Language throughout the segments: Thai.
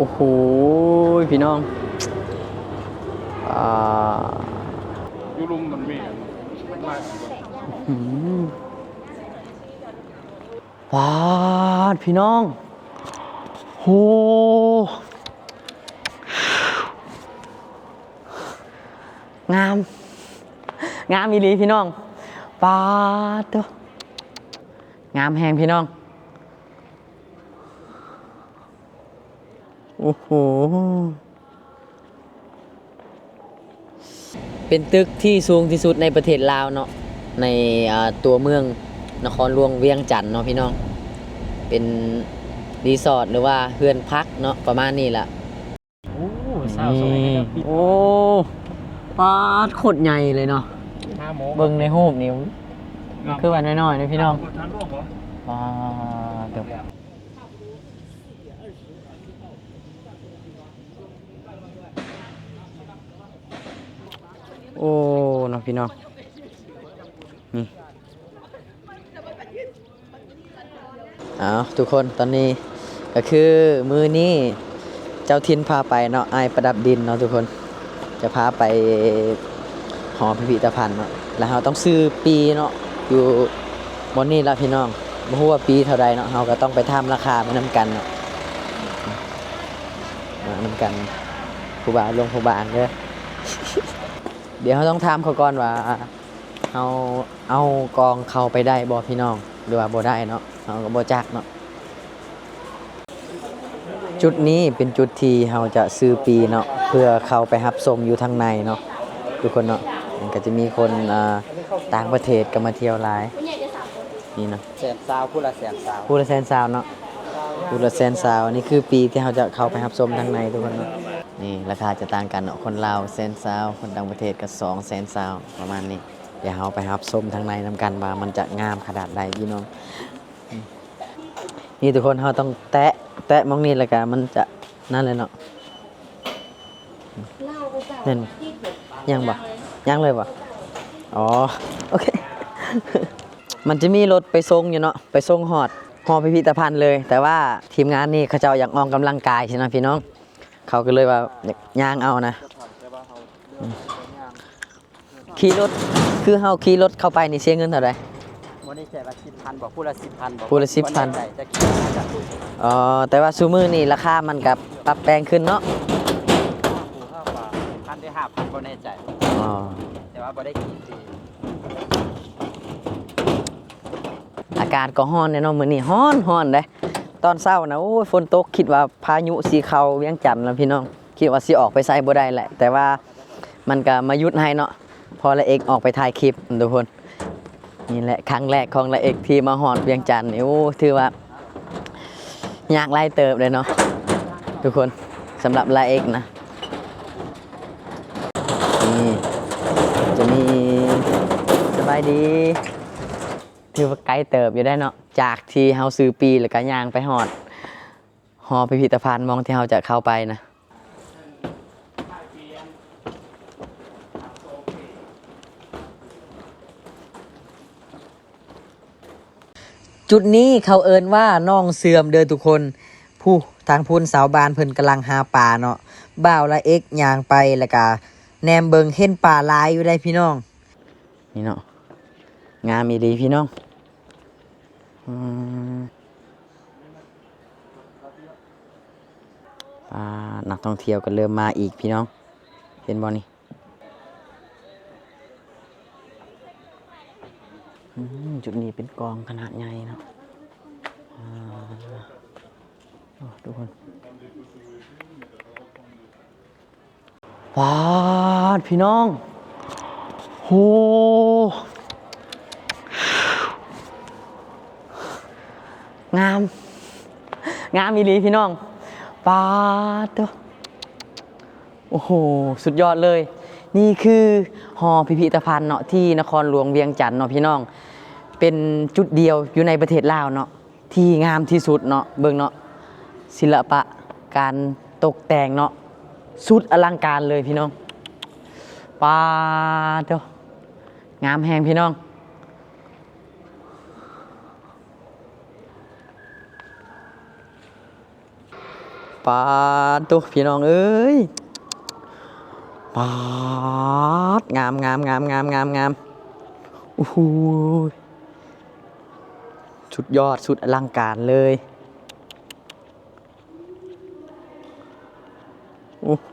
โอ้โหพี่น้องอ่ายูลุงมันมีมาอืมปาดพี่น้องโหงามงามอีหลีพี่น้องปาดเด้องามแหงพี่น้องโอ้โหเป็นตึกที่สูงที่สุดในประเทศลาวเนาะในตัวเมืองนครหลวงเวียงจันทน์เนาะพี่น้องเป็นรีสอร์ทหรือว่าเฮือนพักเนาะประมาณนี้แหละโอ้สาวสวยนะครับโอ้ปาดโคตรใหญ่เลยเนาะ5 โมงเบิ่งในรูปนี่คือวันน้อยๆนะพี่น้องทานร่วงเหรอปาดเดี๋ยวโอ้เนาะพี่น้องนี่เอาทุกคนตอนนี้ก็คือมือนี้เจ้าทินพาไปเนาะไอประดับดินเนาะทุกคนจะพาไปหอพิพิธภัณฑ์เนาะแล้วเราต้องซื้อปีเนาะอยู่บนนี้แล้วพี่น้องไม่รู้ว่าปีเท่าไรเนาะเราก็ต้องไปทำราคาไปนำกันเนาะนำกันผู้บ่าวลงผู้บ่าวเด้อ เดี๋ยวเราต้องถามเขาก่อนว่าเอากองเข้าไปได้บ่พี่น้องหรือว่าบ่ได้เนาะเราก็บ่จักเนาะจุดนี้เป็นจุดที่เราจะซื้อปีเนาะเพื่อเข้าไปรับชมอยู่ทางในเนาะทุกคนเนาะมันก็จะมีคนต่างประเทศก็มาเที่ยวหลายนี่เนาะแสนสาวผู้ละแสนสาวพูดละแสนซาวเนาะพูดละแสนซาวนี่คือปีที่เราจะเข้าไปรับชมทางในทุกคนเนาะนี่ราคาจะต่างกันเนาะคนลาวแสนซาวคนต่างประเทศก็2แสนซาวประมาณนี้เดี๋ยวเราไปรับชมทางในนำกันว่ามันจะงามขนาดใดพี่น้องนี่ทุกคนเราต้องแตะมองนี่แล้วกันมันจะนั่นเลยเนาะนั่นยังบ่ยังเลยบ่อ๋อโอเค มันจะมีรถไปส่งอยู่เนาะไปส่งหอพิพิธภัณฑ์เลยแต่ว่าทีมงานนี่เขาเจ้าอยากออกกำลังกายใช่ไหมพี่น้องเขาก็เลยว่าย่างเอานะขี่รถคือเฮาขี่รถเข้าไปนี่เสียเงินเท่าไหร่วันนี้แจกละ10,000บอกผู้ละ10,000บอกผู้ละ10,000จะกินจะถูกอ๋อแต่ว่าซูมือนี่ราคามันกับปรับแปลงขึ้นเนาะ5 บาทพันได้5,000บ่แน่ใจอ๋อแต่ว่าบ่ได้กินฟรีอากาศก็ร้อนแน่เนาะมื้อนี้ร้อนเด้ตอนเช้านะโอ้ยฝนตกคิดว่าพายุสิเข้าเวียงจันทน์แล้วพี่น้องคิดว่าสิออกไปไสบ่ได้แหละแต่ว่ามันก็มาหยุดให้เนาะพอละเอกออกไปถ่ายคลิปทุกคนนี่แหละครั้งแรกของละเอกที่มาฮอดเวียงจันทน์นี่โอ้ถือว่ายากหลายเติบเลยเนาะทุกคนสำหรับละเอกนะนี่จะมีสบายดีถือว่าไกลเติบอยู่ได้เนาะจากที่เฮาซื้อปีแล้วก็ย่างไปฮอดหอพิพิธภัณฑ์มองที่เฮาจะเข้าไปนะจุดนี้เขาเอิ้นว่าน้องเสื่อมเด้อทุกคนผู้ทางพูนสาวบานเพิ่นกำลังหาปลาเนาะบ่าวละเอกย่างไปแล้วก็แนมเบิงเห็นปลาหลายอยู่ได้พี่น้องนี่เนาะงามอีหลีพี่น้องนักท่องเที่ยวก็เริ่มมาอีกพี่น้องเห็นบ่นี่จุดนี้เป็นกองขนาดใหญ่เนาะทุกคนว้าพี่น้องโหงามอีหลีพี่น้องปาดเด้อโอ้โหสุดยอดเลยนี่คือหอพิพิธภัณฑ์เนาะที่นครหลวงเวียงจันทน์เนาะพี่น้องเป็นจุดเดียวอยู่ในประเทศลาวเนาะที่งามที่สุดเนาะเบิ่งเนาะศิลปะการตกแต่งเนาะสุดอลังการเลยพี่น้องปาดเด้องามแฮงพี่น้องป าดตัวพี่น้องเอ้ยปาดงามงามงามงามงามงามโอ้โหสุดยอดสุดอลังการเลยโอ้โห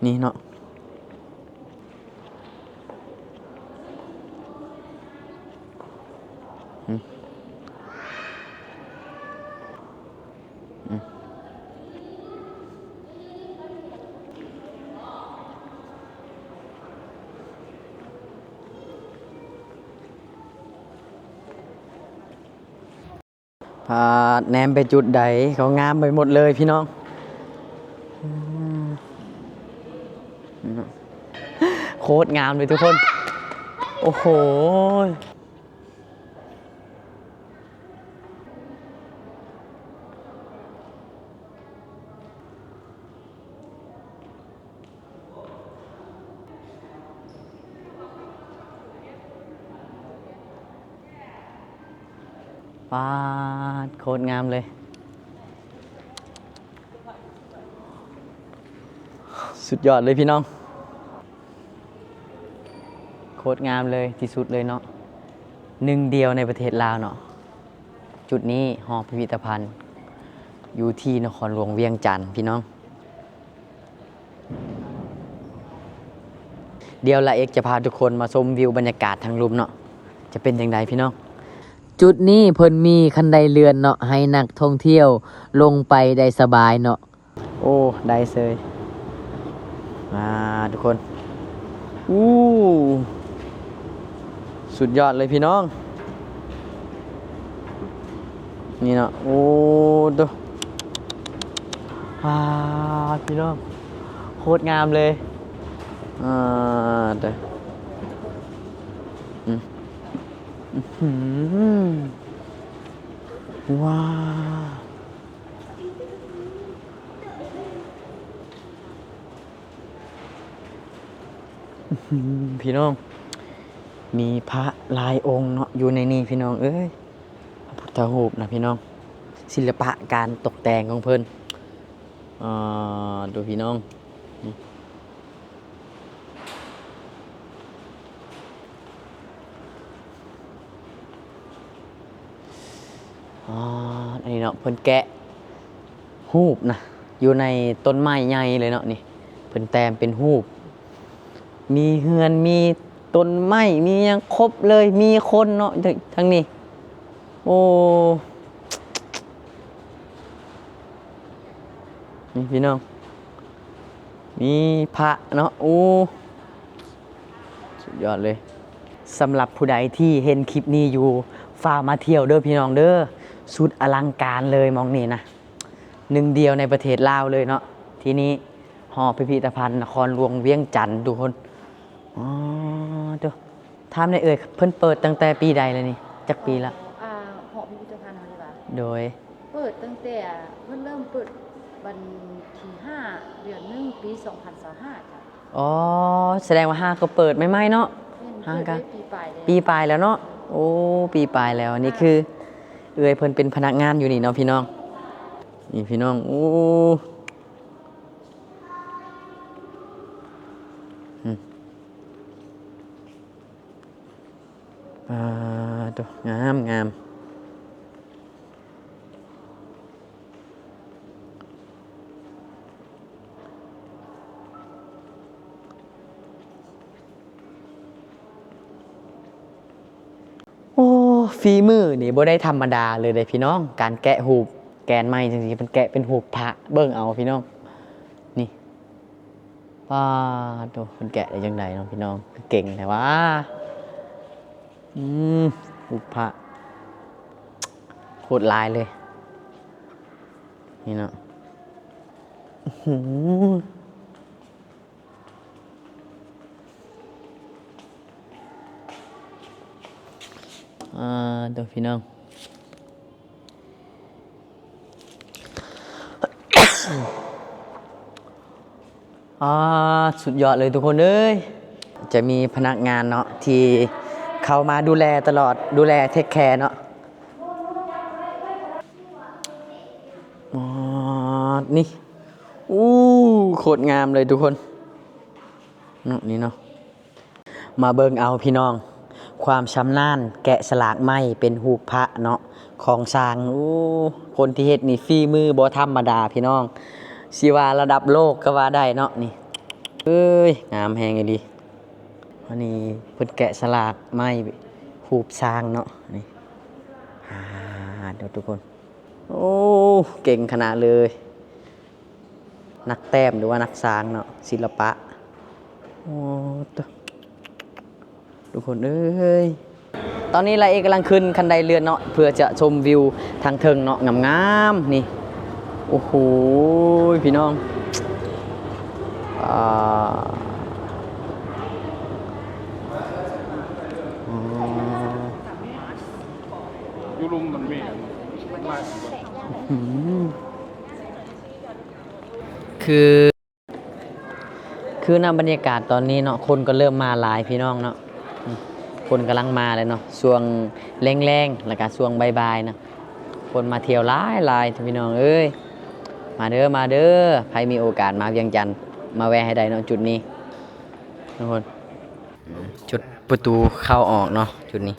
นี่เนาะพาแนมไปจุดใดเขางามไปหมดเลยพี่น้องโคตรงามเลยทุกคน โอ้โหว้าดโคตรงามเลย สุดยอดเลยพี่น้อง โคตรงามเลยที่สุดเลยเนาะหนึ่งเดียวในประเทศลาวเนาะจุดนี้หอพิพิธภัณฑ์ อยู่ที่นครหลวงเวียงจันทร์พี่น้อง เดี๋ยวละเอกจะพาทุกคนมาชมวิวบรรยากาศทางลุ่มเนาะจะเป็นอย่างไรพี่น้อง จุดนี้เพิ่นมีคันไดเรือนเนาะให้นักท่องเที่ยวลงไปได้สบายเนาะโอ้ได้เลยมาทุกคนอู้สุดยอดเลยพี่น้องนี่เนาะโอ้ดูพี่น้องโคตรงามเลยเด้อว้าพี่น้องมีพระลายองค์เนาะอยู่ในนี้พี่น้องเอ้ยพระพุทธรูปนะพี่น้องศิลปะการตกแต่งของเพิ่นดูพี่น้องอันนี้เนาะเพิ่นแกะรูปนะอยู่ในต้นไม้ใหญ่เลยเนาะนี่เพิ่นแต้มเป็นรูปมีเฮือนมีต้นไม้มียังครบเลยมีคนเนาะทั้งนี้โอ้นี่พี่น้องมีพระเนาะโอ้สุดยอดเลยสำหรับผู้ใดที่เห็นคลิปนี้อยู่ฝ่ากมาเที่ยวเด้อพี่น้องเด้อสุดอลังการเลยมองนี่นะหนึ่งเดียวในประเทศลาวเลยเนาะที่นี้หอพิพิธภัณฑ์นครหลวงเวียงจันทร์ทุกคนดูถามได้เอ่ยเพิ่นเปิดตั้งแต่ปีใดเลยนี่จักปีละหอพิพิธภัณฑ์อะไรวะโดยเปิดตั้งแต่เพิ่นเริ่มเปิดวันที่5 เดือน 1 ปี 2025จ้ะอ๋อแสดงว่า5ก็เปิดไม่ไหมเนาะ5ก็ปีปลายแล้วเนาะโอ้ปีปลายแล้วนี่คือเอ่ยเพิ่นเป็นพนักงานอยู่นี่เนาะพี่น้องนี่พี่น้องโอ้ดูงามงามโอ้ฝีมือนี่บ่ได้ธรรมดาเลยเด้พี่น้องการแกะหูปแกนไม้จังซี่มันแกะเป็นหูปพระเบิ่งเอาพี่น้องนี่ป้าดูมันแกะได้จังไดเนาะพี่น้องเก่งแต่ว่าหูปพระโคตรลายเลยนี่เนาะดูพี่น้องสุดยอดเลยทุกคนเอ้ยจะมีพนักงานเนาะที่เข้ามาดูแลตลอดดูแลเทคแคร์เนาะ อ๋อนี่อู้โคตรงามเลยทุกคนเนาะนี่เนาะมาเบิ่งเอาพี่น้องความชำนาญแกะสลักไม้เป็นหูปพระเนาะของสร้างอู้คนที่เฮ็ดนี่ฝีมือบ่ธรรมดาพี่น้องสิว่าระดับโลกก็ว่าได้เนาะนี่เอ้ยงามแฮงอีหลีอันนี้เพิ่นแกะสลักไม้หูปสร้างเนาะนี่เดี๋ยวทุกคนโอ้เก่งขนาดเลยนักแต้มหรือว่านักสร้างเนาะศิลปะโอ้ตัวทุกคนเอ้ยตอนนี้เราเองกำลังขึ้นคันไดเรือนเนาะเพื่อจะชมวิวทางเทิงเนาะงามๆนี่โอ้โหพี่น้องยูรุมมันมีมาก คือในบรรยากาศตอนนี้เนาะคนก็เริ่มมาหลายพี่น้องเนาะคนกำลังมาเลยเนาะช่วงแรงๆแล้วก็ช่วงบ่ายๆเนาะคนมาเที่ยวหลายพี่น้องเอ้ยมาเด้อใครมีโอกาสมาเวียงจันทน์มาแวะให้ได้เนาะจุดนี้ทุกคนจุดประตูเข้าออกเนาะจุดนี้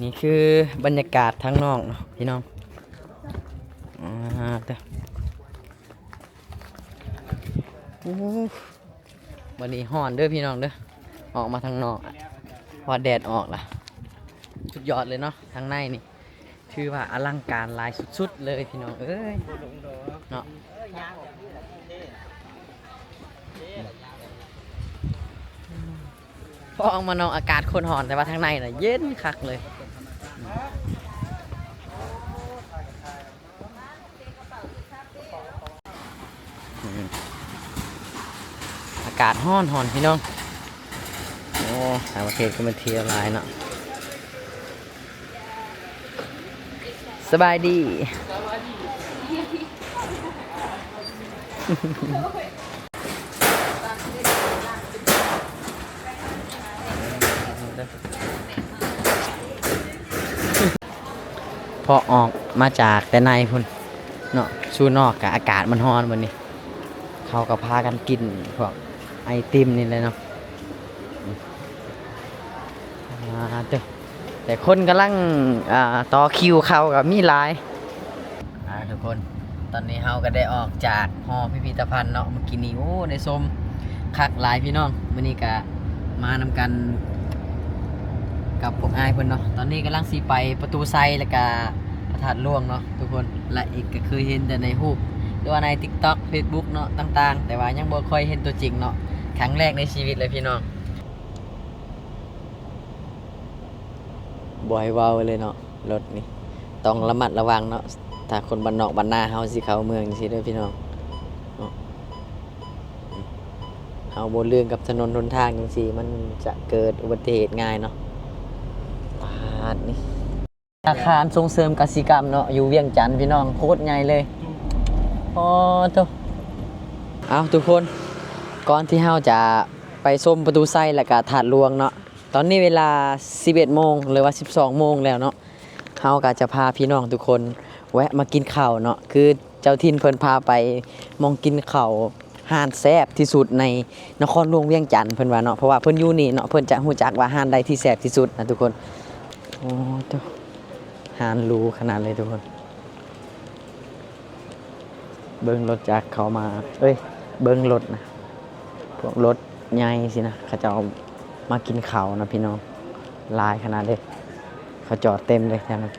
นี่คือบรรยากาศทั้งนอกเนาะพี่น้องเด้อวันนี้ฮ้อนเด้อพี่น้องเด้อออกมาทางนอกพอแดดออกล่ะสุดยอดเลยเนาะทางในนี่ถือว่าอลังการลายสุดๆเลยพี่น้องเอ้ยเนาะพอออกมานอกอากาศคนฮ้อนแต่ว่าทางในน่ะเย็นคักเลยอากาศฮ้อนพี่น้องโอ้ต่างประเทศก็มาเที่ยวหลายเนาะสบายดีพอออกมาจากแต่ในพุ่นเนาะชูนอกกับอากาศมันร้อนวันนี้เขาก็พากันกินพวกไอติมนี่เลยเนาะแต่คนกำลังต่อคิวเขากับมีหลายทุกคนตอนนี้เราก็ได้ออกจากหอพิพิธภัณฑ์เนาะเมื่อกี้นี้โอ้ได้ชมคักหลายพี่น้องมื้อนี้ก็มานำกันกับพวกอ้ายเพิ่นเนาะตอนนี้กำลังสิไปประตูไซแล้วก็พระธาตุหลวงเนาะทุกคนและอีกก็คือเห็นแต่ในรูปหรือว่าใน TikTok Facebook เนาะต่างๆแต่ว่ายังบ่ค่อยเห็นตัวจริงเนาะครั้งแรกในชีวิตเลยพี่น้องบ่ให้เว้าเลยเนาะรถนี่ต้องระมัดระวังเนาะถ้าคนบ้านนอกบ้านนาเฮาสิเข้าเมืองจังซี่เด้อพี่น้องเนาะเฮาบ่เรื่องกับถนนหนทางจังซี่มันจะเกิดอุบัติเหตุง่ายเนาะปาดนี่อาคารส่งเสริมกสิกรรมเนาะอยู่เวียงจันทน์พี่น้องโคตรใหญ่เลยโอ้โตเอาทุกคนก่อนที่เฮาจะไปชมประตูไซแล้วก็ถาดหลวงเนาะตอนนี้เวลา 11 โมงหรือว่า 12 โมงแล้วเนาะเฮาก็จะพาพี่น้องทุกคนแวะมากินข้าวเนาะคือเจ้าถิ่นเพิ่นพาไปมองกินข้าวห้านแซ่บที่สุดในนครหลวงเวียงจันทน์เพิ่นว่าเนาะเพราะว่าเพิ่นอยู่นี่เนาะเพิ่นจะฮู้จักว่าห้านใดที่แซ่บที่สุดนะทุกคนโอ้โตห้านหรูขนาดเลยทุกคนเบิ่งรถจักรเข้ามาเอ้ยเบิ่งรถนะพวกรถใหญ่สินะเขาจะเอามากินข้าวนะพี่น้องลายขนาดเด้เขาจอดเต็มเลยแถวนั้น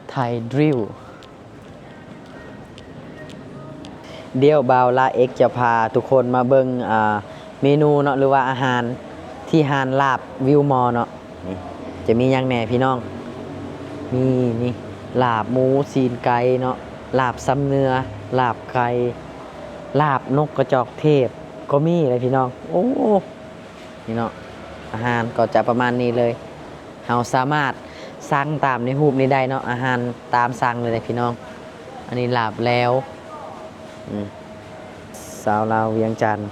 ไทยดริลเดี๋ยวบ่าวลาเอ็กจะพาทุกคนมาเบิ่งเมนูเนาะหรือว่าอาหารที่ฮานลาบวิวมอเนาะนี่จะมีอย่างแหน่พี่น้องมีนี่ลาบหมูซีนไก่เนาะลาบซ้ำเนื้อลาบไก่ลาบนกกระจอกเทศก็มีเลยพี่น้องโอ้นี่เนาะอาหารก็จะประมาณนี้เลยเราสามารถสั่งตามในรูปนี้ได้เนาะอาหารตามสั่งเลยพี่น้องอันนี้ลาบแล้วสาวลาวเวียงจันทน์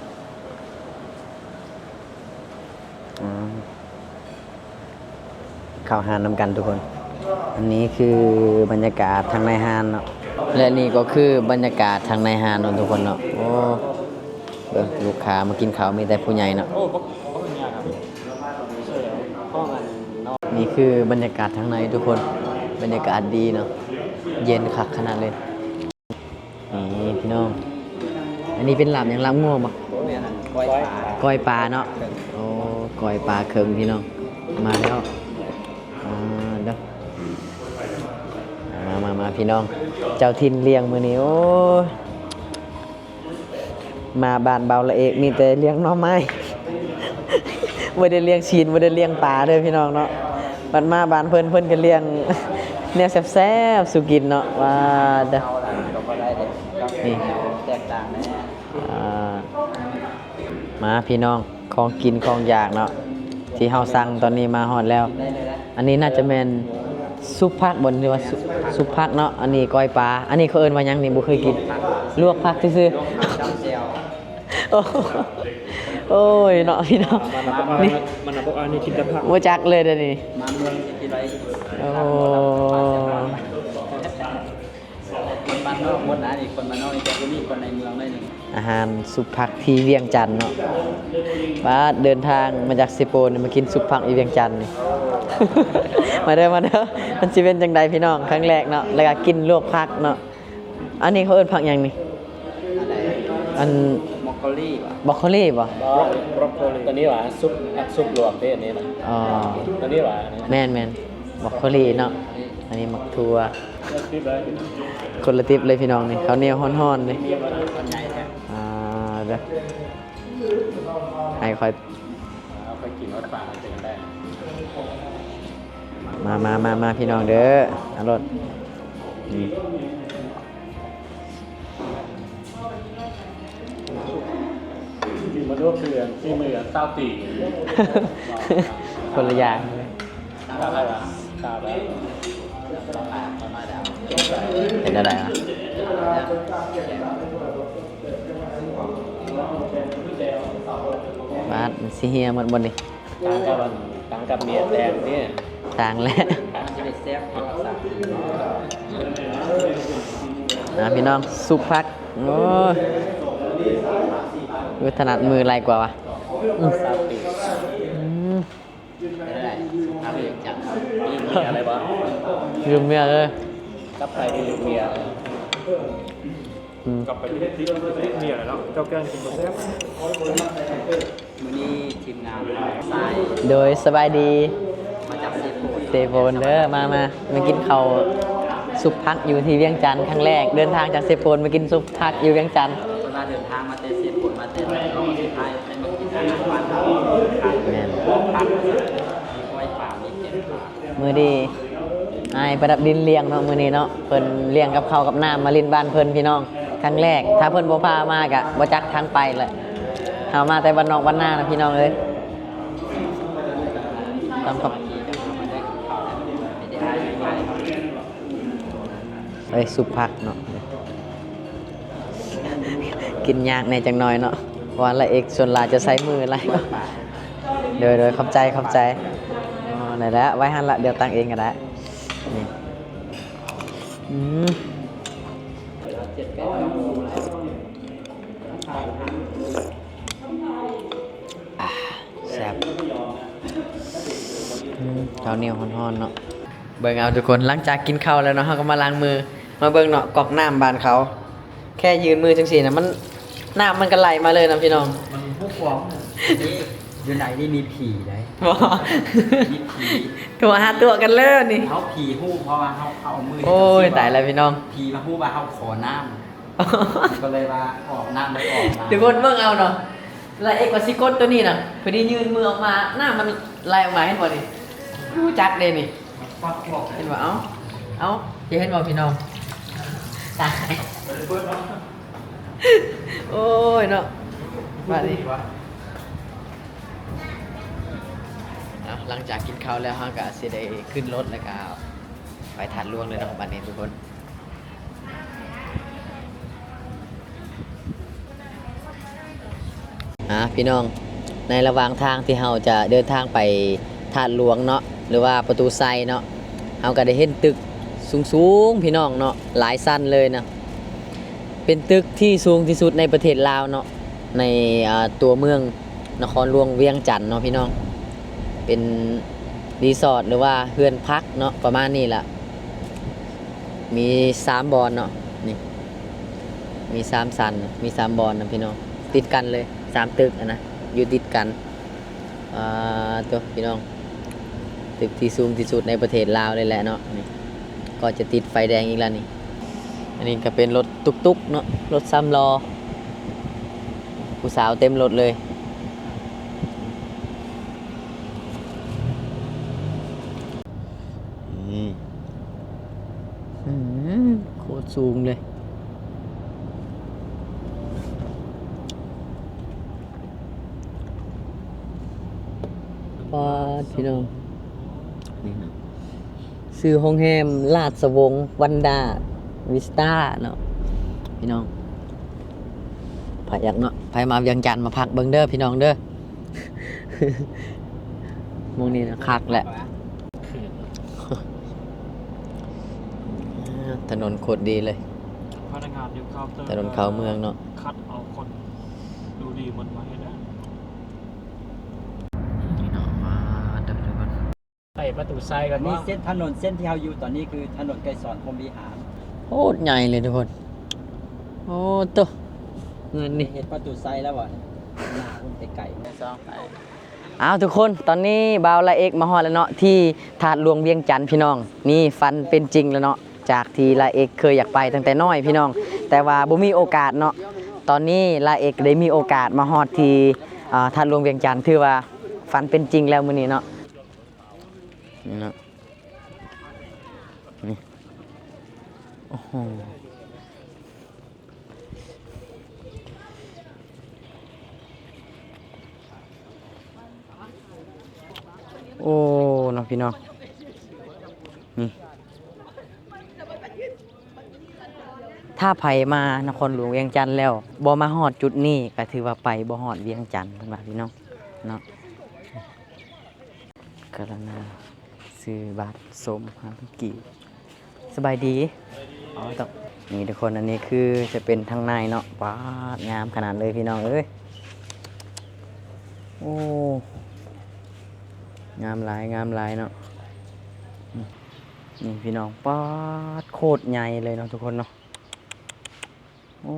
ข้าวหานนำกันทุกคน อันนี้คือบรรยากาศทางในหานเนาะและนี่ก็คือบรรยากาศทางในหานเนาะทุกคนเนาะโอ้ลูกค้ามากินข้าวมีแต่ผู้ใหญ่เนาะ โอ้ก็เป็นยากครับเชื่อห้องอันนอก นี่คือบรรยากาศทางในทุกคนบรรยากาศดีเนาะเย็นคักขนาดเลยนี่พี่น้องอันนี้เป็นลาบอย่างลาบง่วงปะ เนี่ยนะก้อยปลา ก้อยปลาเนาะโอ้ก้อยปลาเคิงพี่น้องมาแล้วเด้อมาพี่น้องเจ้าทินเลี้ยงมือนี้โอ้ยมาบ้านเบาละเอกมีแต่เลี้ยงหน่อไม้ บ่ได้เลี้ยงชีนบ่ได้เลี้ยงปลาเด้อพี่น้องเนาะบัดมาบ้านเพิ่นก็เลี้ยง แนวแซ่บๆสุกินเนาะว่าเด้อ เอาหลังก็ได้เด็กก็ นี่ แตกต่างแน่ มาพี่น้องของกินของอยากเนาะที่เฮาสั่งตอนนี้มาฮอดแล้ว ได้เลยนะ อันนี้น่าจะเป็นซุปผักบนหรือว่าซุปผักเนาะอันนี้ก้อยปลาอันนี้เขาเอิ้นว่าหยังนี่บ่เคยกินลวกผักซื่อ จำเจียว ๆโอ้โอ้ยเนาะพี่น้องนี่ มันเอาพวกอันนี้กินแต่ผัก บ่จักเลยเด้อนี่ มาเมืองกินอะไร โอ้ คนบ้านนอกหมดนะนี่คนบ้านนอกนี่แต่ก็มีคนในเมืองได้หนึ่ง อาหารซุปผักที่เวียงจันทน์เนาะบ้าสเดินทางมาจากสิโปนมากินซุปผักอีเวียงจันทน์นี่ มาเด้อมันสิเป็นจังใดพี่น้องครั้งแรกเนาะแล้วก็กินลวกผักเนาะอันนี้เขาเอิ้นผักหยังนี่ อะไร อัน มอกโกลี่ป่ะ บรอกโคลีบ่ บรอกโคลีตัวนี้หวานซุปรวมได้อันนี้นะ อ๋อ ตัวนี้หวาน แม่นบรอกโคลีเนาะอันนี้มักทั่วคนละติบเลยพี่น้องนี่ข้าวเหนียวฮ้อนๆนี่ คนใหญ่แท้ เด้อให้คอย เอาไปกินรถป่าเจอกันได้ มาพี่น้องเด้ออารถนี่ มาดูเพื่อนที่มือเต้าตี คนละอย่าง ตาอะไรวะตาแบบประมาณดาว เป็นอะไรอ่ะบาสมันสิเฮียหมดนี่ ต่างกับเมียแดงเนี่ย ต่างแล้ว จะได้แซ่บให้รักษา นะพี่น้องสุกพักโอ้ยถนัดมือไรกว่าวะ ซาปี อืม ได้ทำเองจังเมียอะไรวะ ลืมเมียเลย กับใครที่เมีย อืม กลับไปที่เมียแล้วเจ้าแกล้งกินโปรเซฟ มื้อนี้ทีมงานสาย โดยสบายดี มาจากซีฟู้ด เซโฟนเด้อมากินข้าวซุปพักอยู่ที่เวียงจันทร์ครั้งแรกเดินทางจากเซโฟนมากินซุปพักอยู่เวียงจันทร์ เวลาเดินทางมาเตะซีฟู้ดมาเตะรอบสุดท้ายเป็นมากินอาหารบ้านเรา แม่น พักมีกล้วยป่ามีเก็บป่า มือดีไอ้ประดับดินเลี้ยงเนาะมือนี้เนาะเพิ่นเลี้ยงกับข้าวกับน้ำมาลินบ้านเพิ่นพี่น้องครั้งแรกถ้าเพิ่นบ่พามากะบ่จักทางไปเลยเอามาแต่บ้านนอกบ้านนานะพี่น้องเอ้ยต้องขอบซุปผักเนาะกินยากในจังน้อยเนาะวันละเอกส่วนหลายจะใช้มืออะไรก็โดยขอบใจอ๋อไหนแล้วไว้หันละเดี๋ยวตั้งเองก็ได้นี่อืมแซ่บข้าวเหนียวฮ้อนๆเนาะเบิ่งเอาทุกคนหลังจากกินข้าวแล้วเนาะเขาก็มาล้างมือมาเบิ่งเนาะกอกน้ำบานเขา แค่ยืนมือจังสีนะมันน้ำมันก็ไหลมาเลยนะพี่น้อง มันพวกฟองนี่อยู่ไหนนี่มีผีไหน บอก มีผี ตัวหาตัวกันเลิศนี่ เขาผีหู้เพราะว่าเขาเอามือ โอ้ยตายแล้วพี่น้อง ผีมาหู้ว่าเขาขอน้ำก็เลยว่าออกน้ำไม่ออกมา เดี๋ยวคนเบิ่งเอาเนาะแล้วเอกวาซิโกตตัวนี้นะพอดียืนมือออกมาหน้ามันไหลออกมาเห็นบ่นี่รู้จักเลยนี่ ฟักบอก เห็นบ่เอ้าจะเห็นบ่พี่น้องตายโอ้ยเนาะมาดิหลังจากกินข้าวแล้วฮะก็สิได้ขึ้นรถแล้วก็ไปทานล่วงเลยนะบัดนี้ทุกคนพี่น้องในระหว่างทางที่เราจะเดินทางไปทานหลวงเนาะ หรือว่าประตูไซเนาะเราก็ได้เห็นตึกสูงๆพี่น้องเนาะหลายชั้นเลยนะเป็นตึกที่สูงที่สุดในประเทศลาวเนาะในตัวเมืองนครหลวงเวียงจันทน์เนาะพี่น้องเป็นรีสอร์ทหรือว่าเฮือนพักเนาะประมาณนี้ล่ะมี3บอนเนาะนี่มี3ชั้นมี3บอนนะพี่น้องติดกันเลย3ตึกนะอยู่ติดกันตัวพี่น้องตึกที่สูงที่สุดในประเทศลาวเลยแหละเนาะนี่ก็จะติดไฟแดงอีกแล้วนี่อันนี้ก็เป็นรถตุกๆเนาะรถ3 ล้อผู้สาวเต็มรถเลยโคตรสูงเลยว้าพี่น้องซื้อห้องแฮมลาดสวงวันดาวิสตาเนาะพี่น้องพาอยากเนาะไปมาเวียงจันทน์มาพักเบิ่งเด้อพี่น้องเด้อ มองนี่นะคักแหละ ถนนโคตรดีเลย พนักงานอยู่เคาน์เตอร์ ถนนเข้าเมืองเนาะ คัดเอาคนดูดีหมดมาให้ได้ นี่เนาะมาเดินกัน ใส่ประตูไซกัน นี่ ว่า เส้นถนนเส้นที่เราอยู่ตอนนี้คือถนนไกรสอนพรหมวิหาร โคตรใหญ่เลยทุกคน โอ้ตัวเงินนี่ เห็นประตูไซแล้วบ่หน้าคุณไก่เอาทุกคนตอนนี้บ่าวละเอกมาฮอดแล้วเนาะที่ถาดหลวงเวียงจันทน์พี่น้องนี่ฟันเป็นจริงแล้วเนาะจากที่ละเอกเคยอยากไปตั้งแต่น้อยพี่น้องแต่ว่าบ่มีโอกาสเนาะตอนนี้ละเอกได้มีโอกาสมาฮอดที่ถาดหลวงเวียงจันทน์ถือว่าฟันเป็นจริงแล้วมื้อนี้เนาะนี่เนาะนี่โอ้โหโอ้น้องพี่น้องนี่ถ้าไผมานครหลวงเวียงจันทน์แล้วบ่มาฮอดจุดนี้ก็ถือว่าไปบ่ฮอดเวียงจันทน์เพิ่นว่าพี่น้องเนาะกรณาซื้อบัตรสม5,000 กีบสบายดีอ๋อต้องนี่ทุกคนอันนี้คือจะเป็นทางในเนาะว้างามขนาดเลยพี่น้องเอ้ยโอ้งามหลายเนาะนี่พี่น้องป๊าดโคตรใหญ่เลยเนาะทุกคนเนาะโอ้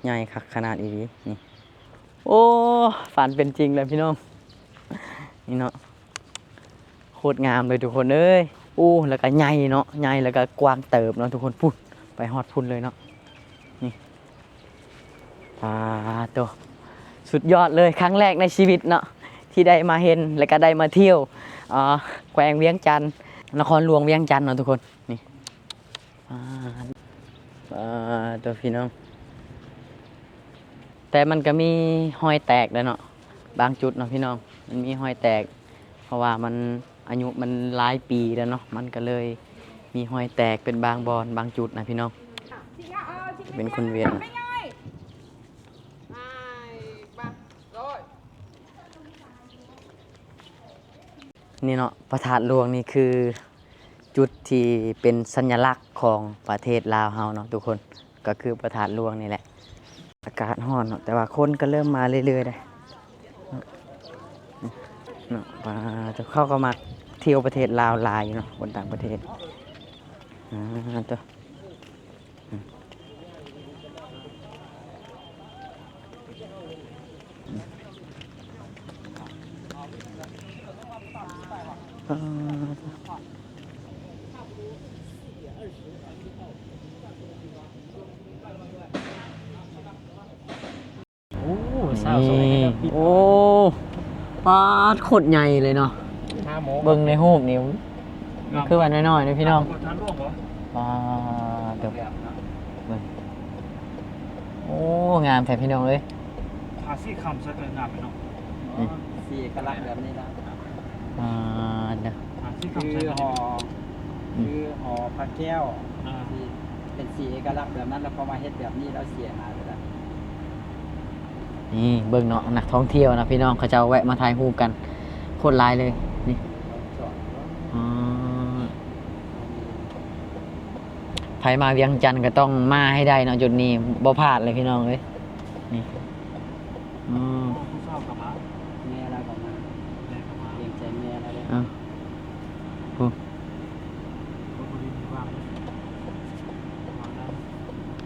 ใหญ่คักขนาดอีนี้นี่โอ้ฝันเป็นจริงเลยพี่น้องนี่เนาะโคตรงามเลยทุกคนเอ้ยโอ้แล้วก็ใหญ่เนาะใหญ่แล้วก็กว้างเติบเนาะทุกคนพุ่นไปฮอดพุ่นเลยเนาะนี่ตัวสุดยอดเลยครั้งแรกในชีวิตเนาะที่ได้มาเห็นแล้วก็ได้มาเที่ยวแขวงเวียงจันทน์นครหลวงเวียงจันทน์เนาะทุกคนนี่ตัวพี่น้องแต่มันก็มีห้อยแตกเลยเนาะบางจุดเนาะพี่น้องมันมีห้อยแตกเพราะว่ามันอายุมันหลายปีแล้วเนาะมันก็เลยมีห้อยแตกเป็นบางบอนบางจุดนะพี่น้องเป็นคนเวียนนี่เนาะพระธาตุหลวงนี่คือจุดที่เป็นสัญลักษณ์ของประเทศลาวเฮาเนาะทุกคนก็คือพระธาตุหลวงนี่แหละอากาศร้อนเนาะแต่ว่าคนก็เริ่มมาเรื่อยๆเลยเนาะจะเข้าก็มาเที่ยวประเทศลาวหลายอยู่เนาะคนต่างประเทศตัวโอ้สาวสวยนะครับพี่ โอ้ปาดโคตรใหญ่เลยเนาะ 5 โมง เบิ่งในรูปนิ้วคือว่าน้อยๆนะพี่น้อง ทานร่วงเหรอ เดี๋ยวเบิ่งโอ้งามแท้พี่น้องเอ้ย ทาซี่คำซะเกินงามไปเนาะ สีเอกลักษณ์แบบนี้นะ เดี๋ยว ทาซี่ คื คำซะ อ เกิน ห่อพระแก้ว อ่า ที่เป็นสีเอกลักษณ์แบบนั้นแล้วพอมาเฮ็ดแบบนี้แล้วเสียหายไปแล้ว นี่เบิ่งเนาะนักท่องเที่ยวนะพี่น้องเขาจะเอาแวะมาถ่ายรูปกันโคตรหลายเลยนี่ ไผมาเวียงจันทน์ก็ต้องมาให้ได้เนาะจุดนี้บ่พลาดเลยพี่น้องเอ้ยนี่อืม ผู้เศร้ากลับมา แม่เราก็มา แม่กลับมา เลี้ยงใจแม่เราเลย อ่ะโอ้